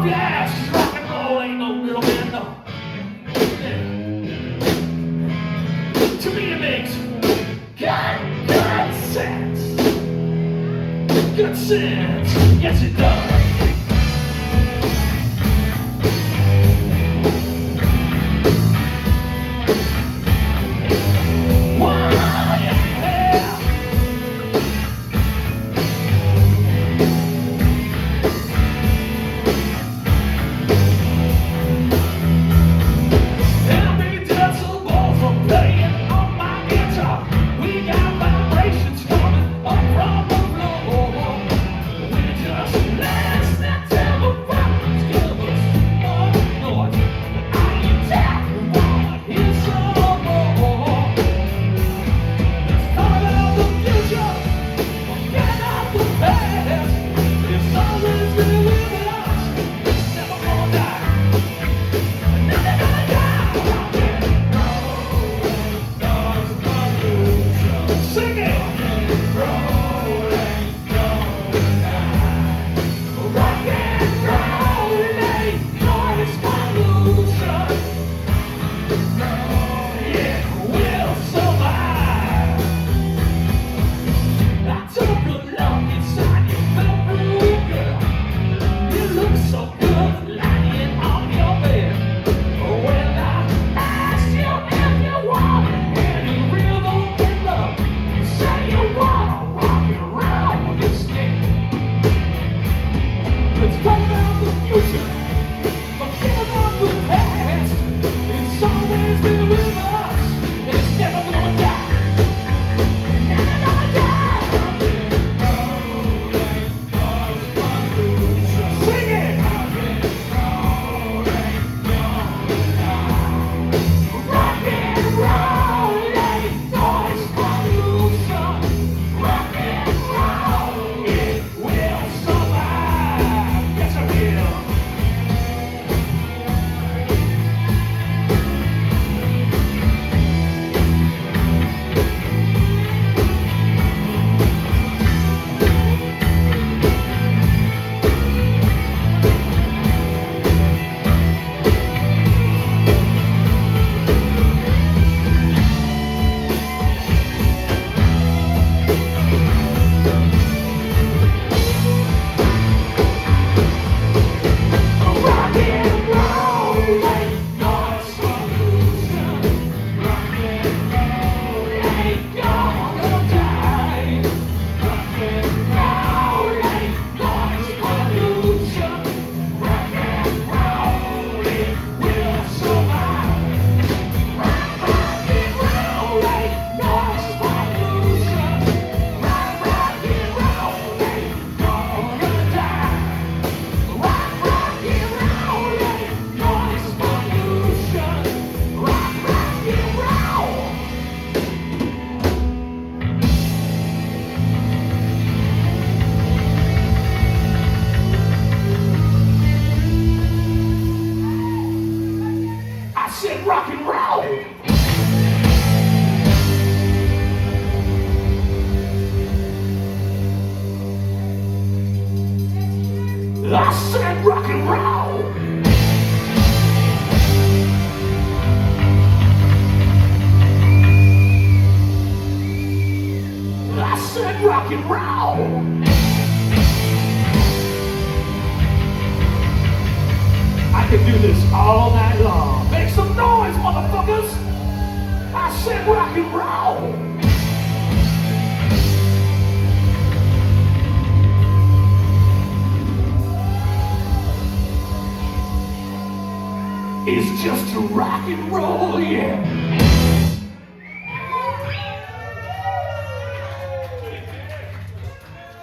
off your ass, 'cause rock and roll ain't no little man, no. Yeah. To me it makes good sense. Good sense, yes it does. Rock and roll. I said rock and roll. I said rock and roll. I could do this all night long. Make some noise, motherfuckers! I said rock and roll! It's just a rock and roll, yeah.